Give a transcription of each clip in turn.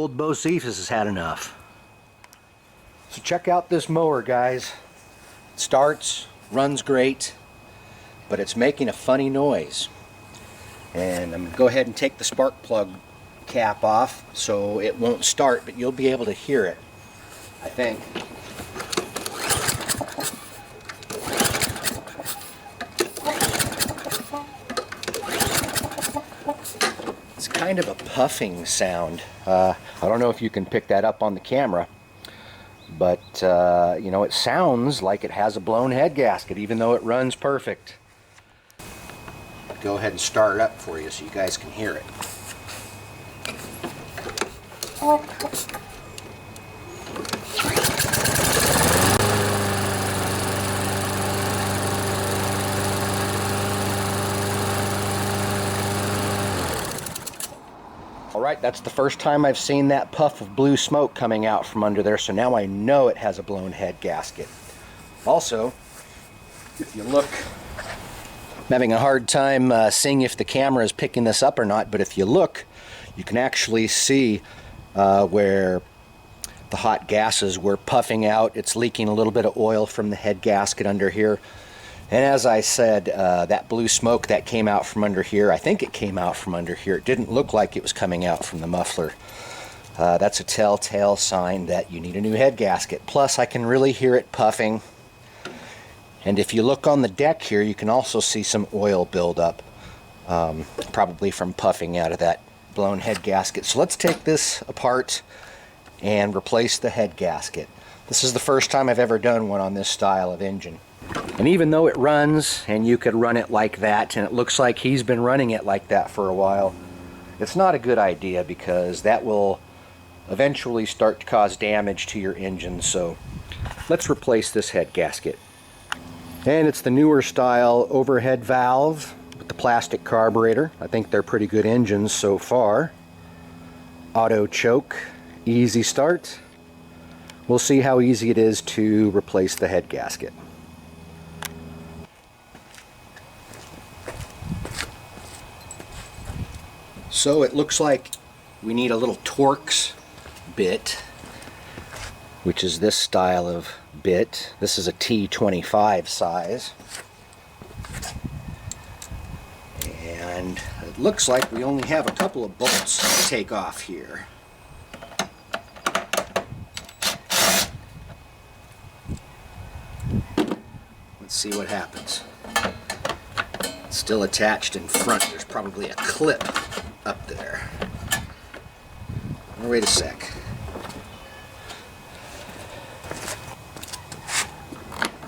old Bocephus has had enough. So check out this mower, guys. It starts, runs great, but it's making a funny noise. And I'm going to go ahead and take the spark plug cap off so it won't start, but you'll be able to hear it, I think. It's kind of a puffing sound. I don't know if you can pick that up on the camera, but you know, it sounds like it has a blown head gasket even though it runs perfect. Go ahead and start it up for you so you guys can hear it. Alright, that's the first time I've seen that puff of blue smoke coming out from under there, so now I know it has a blown head gasket. Also, if you look, I'm having a hard time seeing if the camera is picking this up or not, but if you look, you can actually see where the hot gases were puffing out. It's leaking a little bit of oil from the head gasket under here. And as I said, that blue smoke that came out from under here, I think it came out from under here. It didn't look like it was coming out from the muffler. That's a telltale sign that you need a new head gasket. Plus, I can really hear it puffing. And if you look on the deck here, you can also see some oil buildup, probably from puffing out of that blown head gasket. So let's take this apart and replace the head gasket. This is the first time I've ever done one on this style of engine. And even though it runs, and you could run it like that, and it looks like he's been running it like that for a while, it's not a good idea because that will eventually start to cause damage to your engine. So let's replace this head gasket. And it's the newer style overhead valve with the plastic carburetor. I think they're pretty good engines so far. Auto choke, easy start. We'll see how easy it is to replace the head gasket. So it looks like we need a little Torx bit, which is this style of bit. This is a T25 size. And it looks like we only have a couple of bolts to take off here. Let's see what happens. It's still attached in front. There's probably a clip up there. Wait a sec.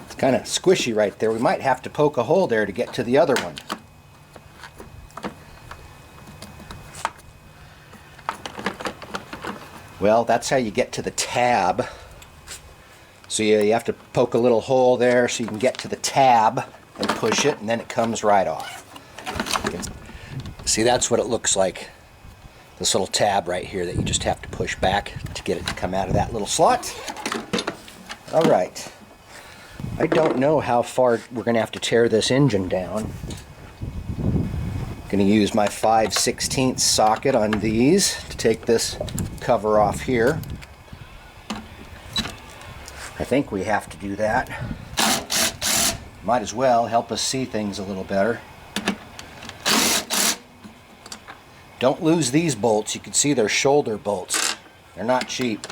It's kind of squishy right there. We might have to poke a hole there to get to the other one. Well, that's how you get to the tab. So you have to poke a little hole there so you can get to the tab and push it, and then it comes right off. See, that's what it looks like. This little tab right here that you just have to push back to get it to come out of that little slot. Alright. I don't know how far we're going to have to tear this engine down. I'm going to use my 5/16 socket on these to take this cover off here. I think we have to do that. Might as well help us see things a little better. Don't lose these bolts. You can see they're shoulder bolts. They're not cheap.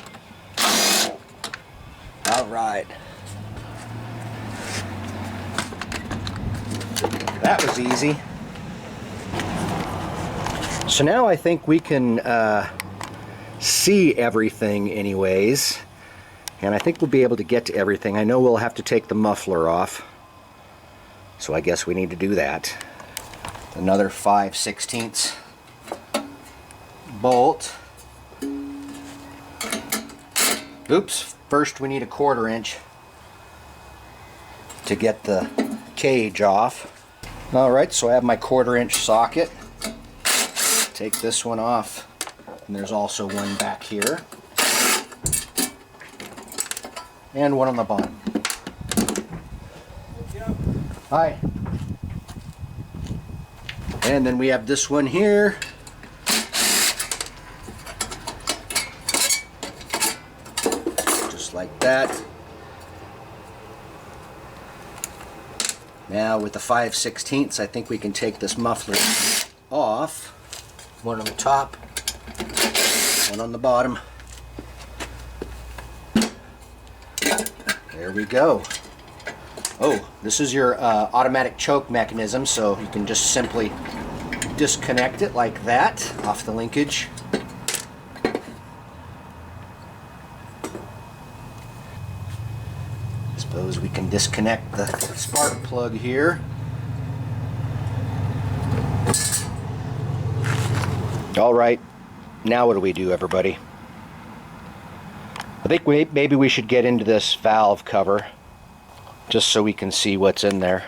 Alright. That was easy. So now I think we can see everything anyways. And I think we'll be able to get to everything. I know we'll have to take the muffler off. So I guess we need to do that. Another 5/16 bolt. Oops, first we need a 1/4 inch to get the cage off. Alright, so I have my 1/4 inch socket. Take this one off, and there's also one back here. And one on the bottom. Hi. And then we have this one here. that. Now with the 5/16, I think we can take this muffler off. One on the top, one on the bottom. There we go. Oh, this is your automatic choke mechanism, so you can just simply disconnect it like that off the linkage. Suppose we can disconnect the spark plug here. All right, now what do we do, everybody? I think maybe we should get into this valve cover just so we can see what's in there.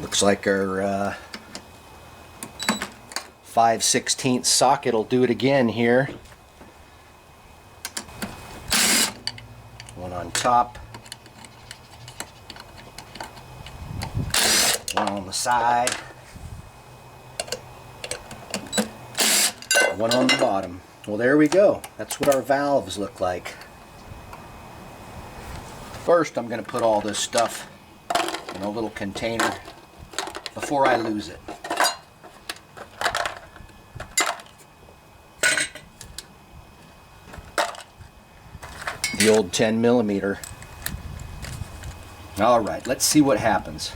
Looks like our 5/16 socket will do it again here. One on top, one on the side, one on the bottom. Well, there we go. That's what our valves look like. First, I'm going to put all this stuff in a little container before I lose it. The old 10mm. All right, let's see what happens.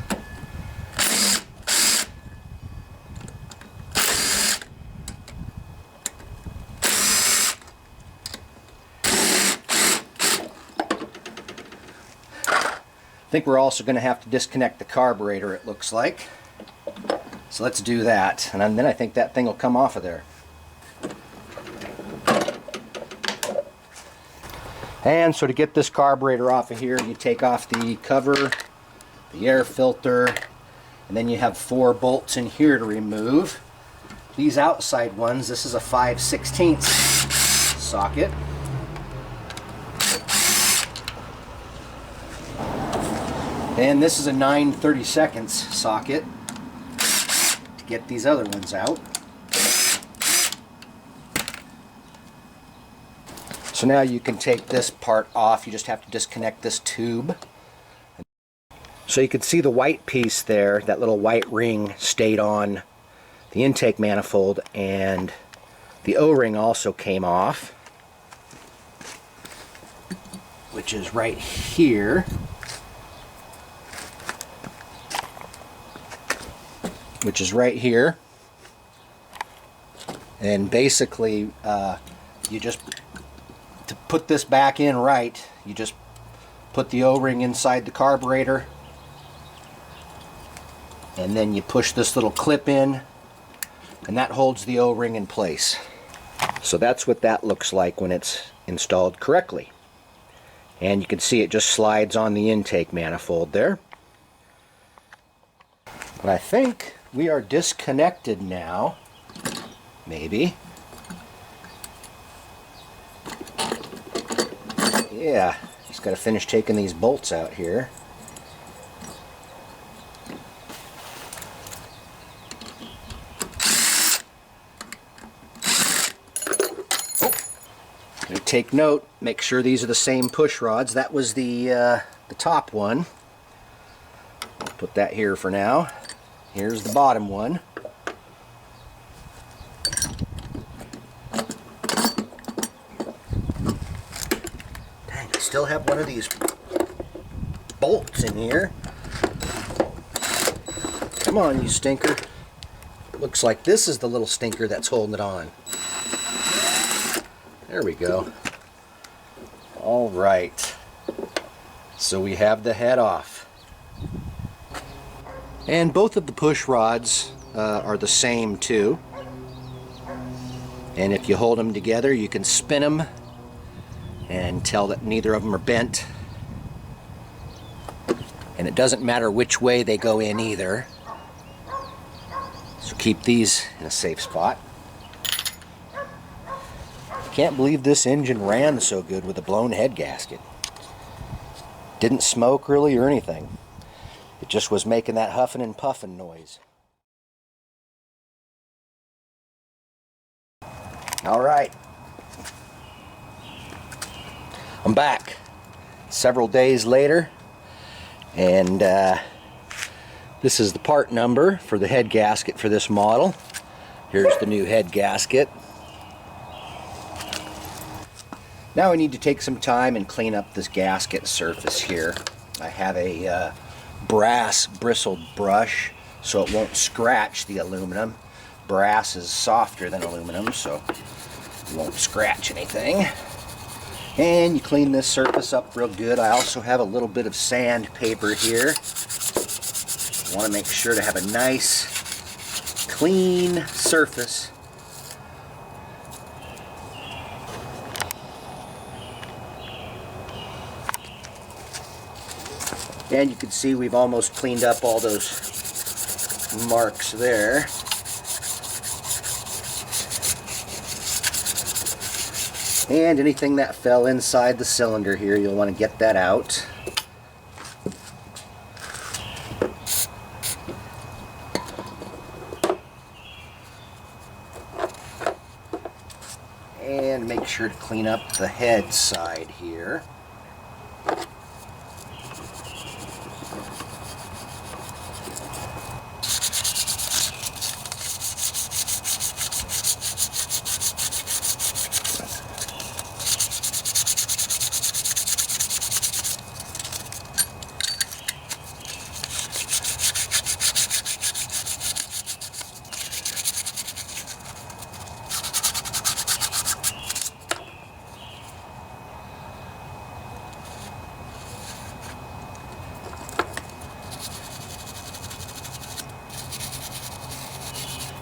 I think we're also going to have to disconnect the carburetor, it looks like. So let's do that, and then I think that thing will come off of there. And so to get this carburetor off of here, you take off the cover, the air filter, and then you have 4 bolts in here to remove. These outside ones, this is a 5/16 socket. And this is a 9/32 socket to get these other ones out. So now you can take this part off. You just have to disconnect this tube. So you can see the white piece there, that little white ring stayed on the intake manifold, and the O-ring also came off, which is right here. And basically you just, to put this back in right, you just put the O-ring inside the carburetor, and then you push this little clip in, and that holds the O-ring in place. So that's what that looks like when it's installed correctly. And you can see it just slides on the intake manifold there. But I think we are disconnected now. Maybe. Yeah, just got to finish taking these bolts out here. Oh, take note, make sure these are the same push rods. That was the top one. Put that here for now. Here's the bottom one. Dang, I still have one of these bolts in here. Come on, you stinker. Looks like this is the little stinker that's holding it on. There we go. All right. So we have the head off. And both of the push rods are the same too. And if you hold them together, you can spin them and tell that neither of them are bent. And it doesn't matter which way they go in either. So keep these in a safe spot. Can't believe this engine ran so good with a blown head gasket. Didn't smoke really or anything. It just was making that huffing and puffing noise. All right. I'm back several days later, and this is the part number for the head gasket for this model. Here's the new head gasket. Now I need to take some time and clean up this gasket surface here. I have a brass bristled brush so it won't scratch the aluminum. Brass is softer than aluminum, so it won't scratch anything. And you clean this surface up real good. I also have a little bit of sandpaper here. I want to make sure to have a nice, clean surface. And you can see we've almost cleaned up all those marks there. And anything that fell inside the cylinder here, you'll want to get that out. And make sure to clean up the head side here.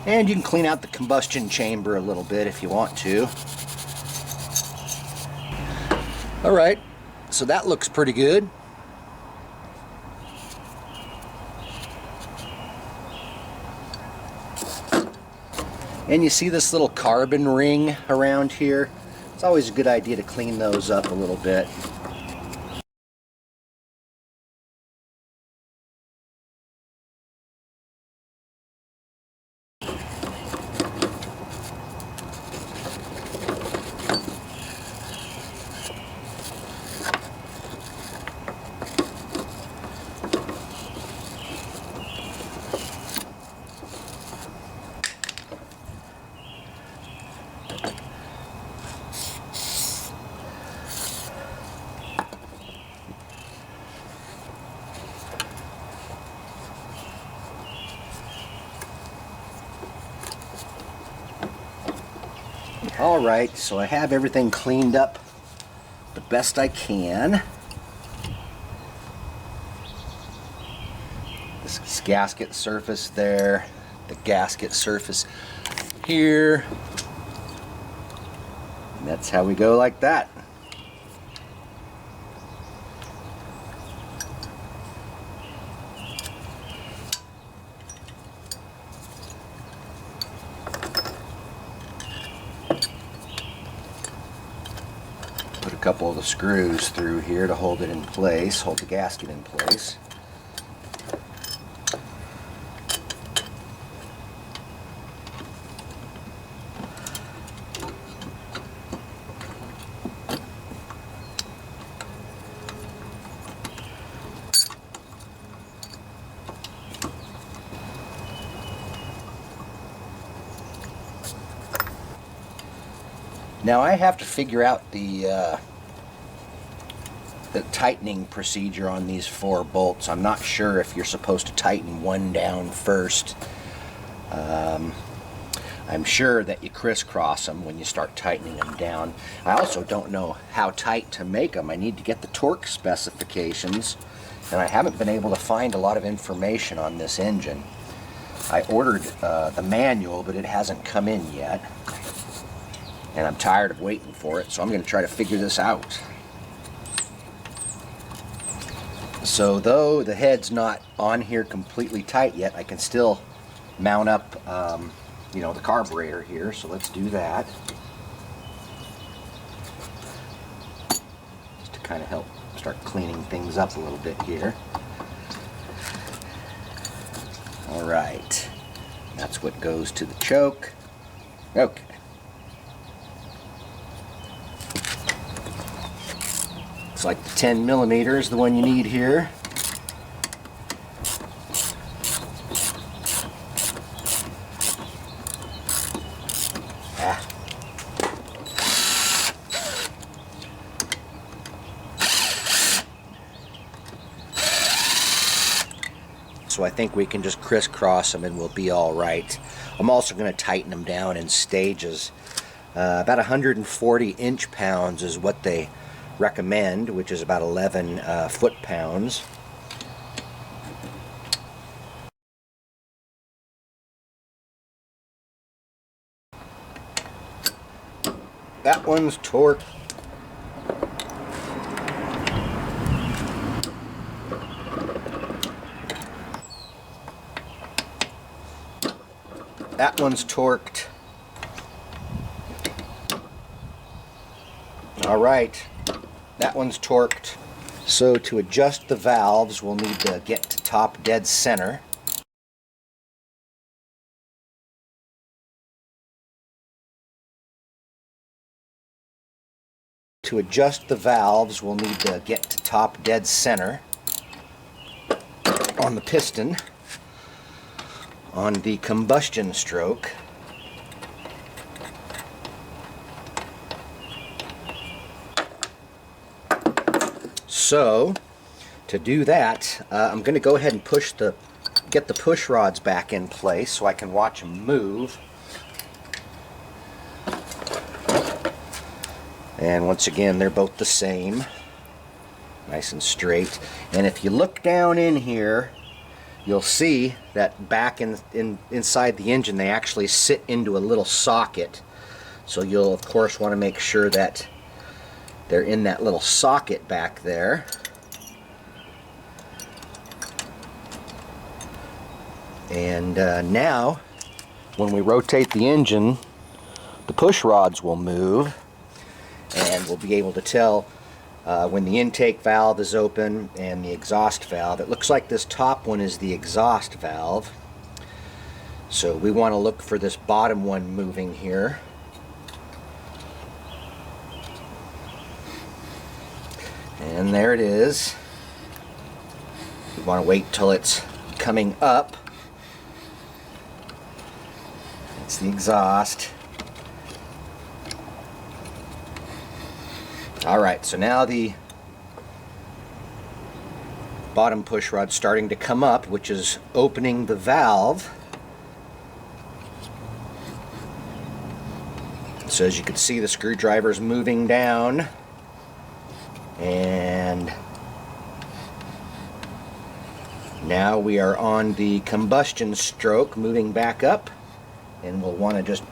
And you can clean out the combustion chamber a little bit if you want to. Alright, so that looks pretty good. And you see this little carbon ring around here? It's always a good idea to clean those up a little bit. Alright, so I have everything cleaned up the best I can. This gasket surface there, the gasket surface here. And that's how we go like that. Put a couple of the screws through here to hold it in place, hold the gasket in place. Now I have to figure out the tightening procedure on these 4 bolts. I'm not sure if you're supposed to tighten one down first. I'm sure that you crisscross them when you start tightening them down. I also don't know how tight to make them. I need to get the torque specifications, and I haven't been able to find a lot of information on this engine. I ordered the manual, but it hasn't come in yet. And I'm tired of waiting for it, so I'm going to try to figure this out. So though the head's not on here completely tight yet, I can still mount up you know, the carburetor here, so let's do that. Just to kind of help start cleaning things up a little bit here. Alright, that's what goes to the choke. Okay. like the 10 millimeter is the one you need here. So I think we can just crisscross them and we'll be all right. I'm also going to tighten them down in stages. About 140 inch-pounds is what they recommend, which is about 11 foot-pounds. That one's torqued. That one's torqued. All right, that one's torqued. So to adjust the valves, we'll need to get to top dead center. To adjust the valves, we'll need to get to top dead center on the piston. On the combustion stroke, so to do that, I'm going to go ahead and get the push rods back in place so I can watch them move. And once again, they're both the same, nice and straight. And if you look down in here, you'll see that back inside the engine they actually sit into a little socket. So you'll of course want to make sure that they're in that little socket back there. And now when we rotate the engine, the push rods will move and we'll be able to tell when the intake valve is open and the exhaust valve. It looks like this top one is the exhaust valve. So we want to look for this bottom one moving here. And there it is. We want to wait till it's coming up. It's the exhaust. Alright, so now the bottom push rod's starting to come up, which is opening the valve. So as you can see, the screwdriver's moving down, and now we are on the combustion stroke, moving back up, and we'll want to just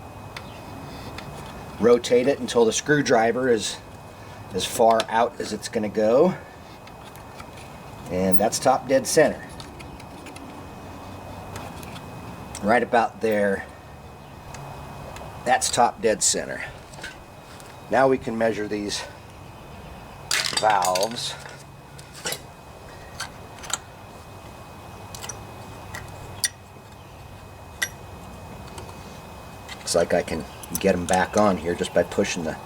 rotate it until the screwdriver is as far out as it's going to go, and that's top dead center, right about there. That's top dead center. Now we can measure these valves. Looks like I can get them back on here just by pushing the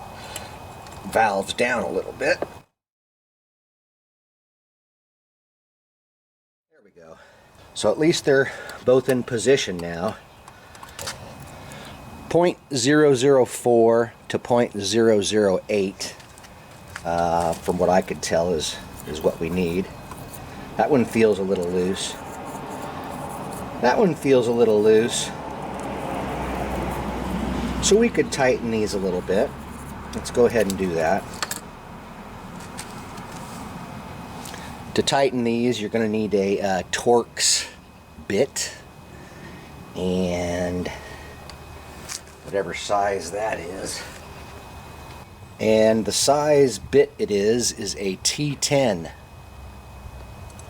valves down a little bit. There we go. So at least they're both in position now. 0.004 to 0.008 from what I could tell is what we need. That one feels a little loose. That one feels a little loose. So we could tighten these a little bit. Let's go ahead and do that. To tighten these, you're going to need a Torx bit, and whatever size that is. And the size bit it is a T10.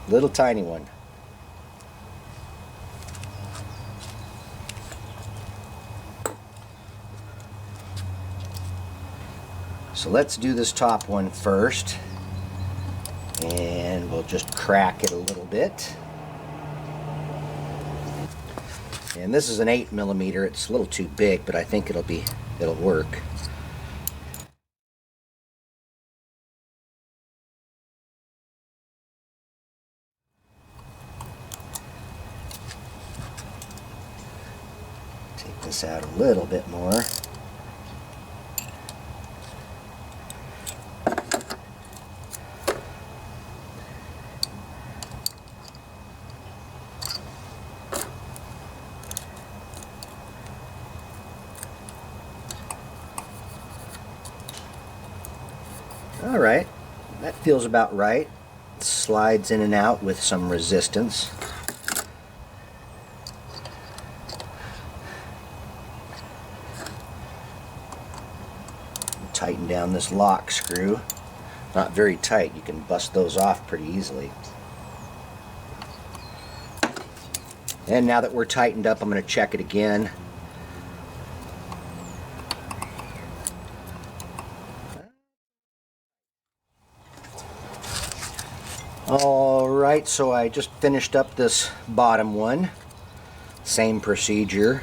Little tiny one. So let's do this top one first, and we'll just crack it a little bit. And this is an 8mm. It's a little too big, but I think it'll work. Take this out a little bit more. All right, that feels about right. It slides in and out with some resistance. Tighten down this lock screw. Not very tight, you can bust those off pretty easily. And now that we're tightened up, I'm going to check it again. Alright, so I just finished up this bottom one. Same procedure.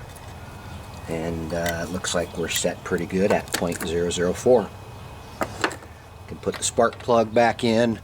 And it looks like we're set pretty good at 0.004. Can put the spark plug back in.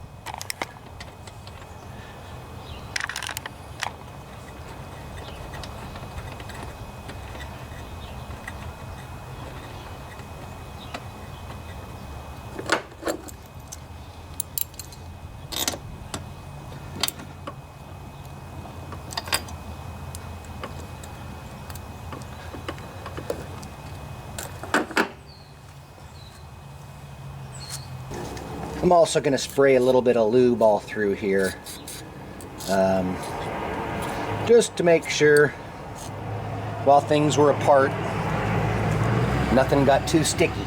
I'm also going to spray a little bit of lube all through here, just to make sure while things were apart, nothing got too sticky.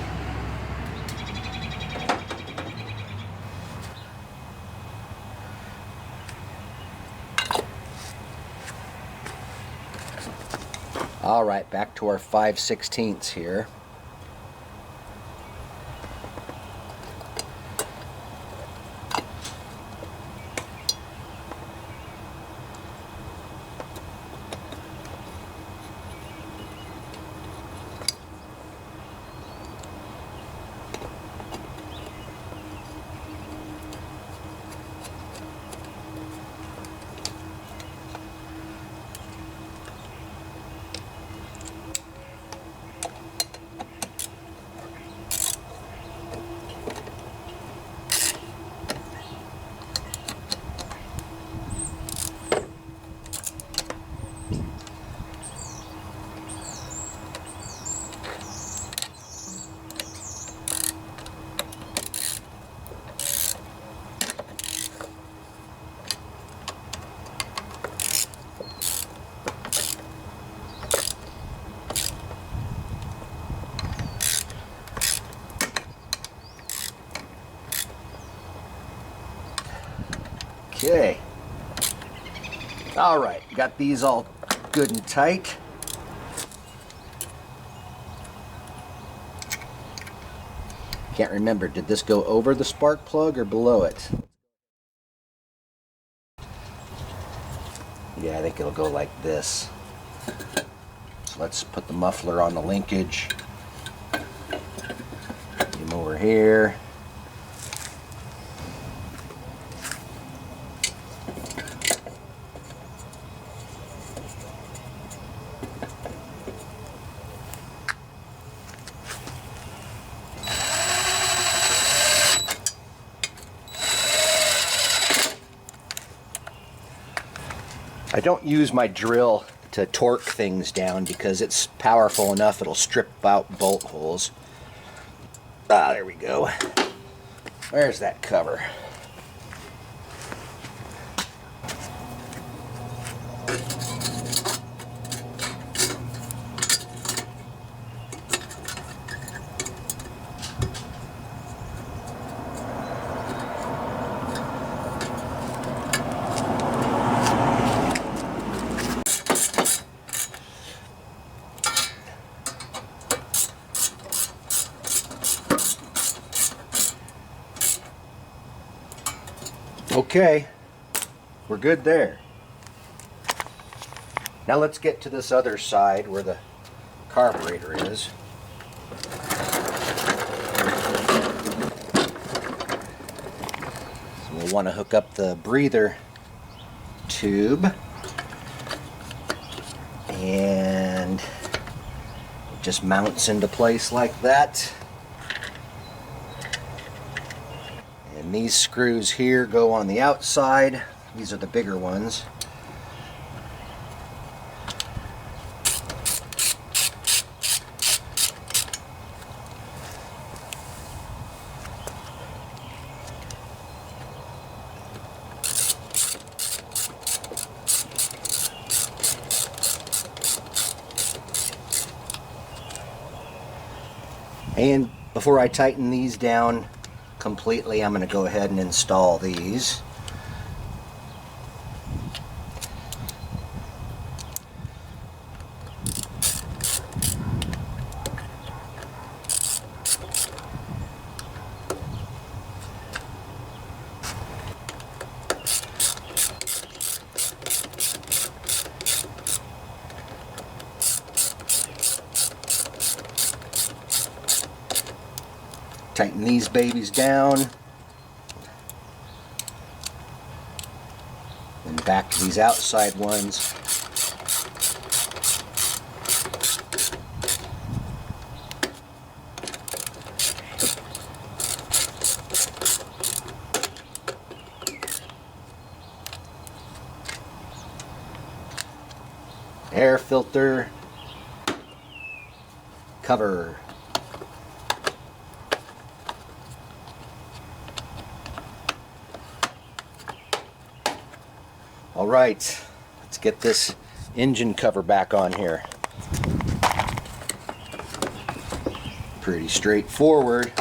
Alright, back to our 5/16 here. Okay. Alright, got these all good and tight. Can't remember, did this go over the spark plug or below it? Yeah, I think it'll go like this. So let's put the muffler on the linkage. Get him over here. I don't use my drill to torque things down because it's powerful enough it'll strip out bolt holes. Ah, there we go. Where's that cover? Okay, we're good there. Now let's get to this other side where the carburetor is. So we'll want to hook up the breather tube and just mounts into place like that. And these screws here go on the outside. These are the bigger ones. And before I tighten these down completely, I'm going to go ahead and install these. Tighten these babies down. And back to these outside ones. Air filter cover. All right, let's get this engine cover back on here. Pretty straightforward.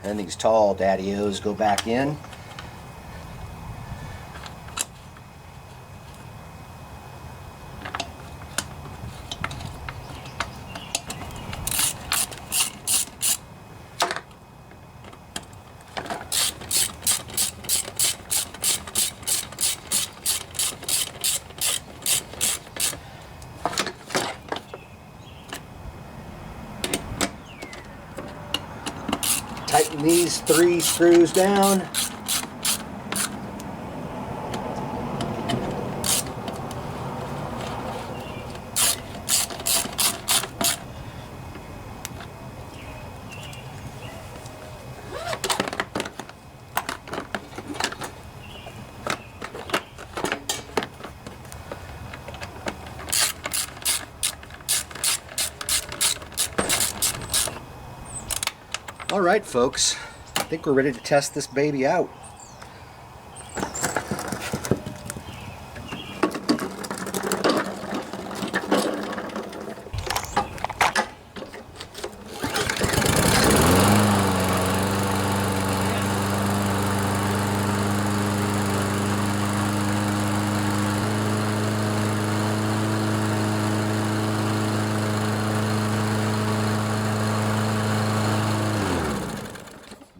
And these tall daddy-os go back in. Tighten these 3 screws down. All right, folks, I think we're ready to test this baby out.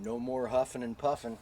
No more huffing and puffing.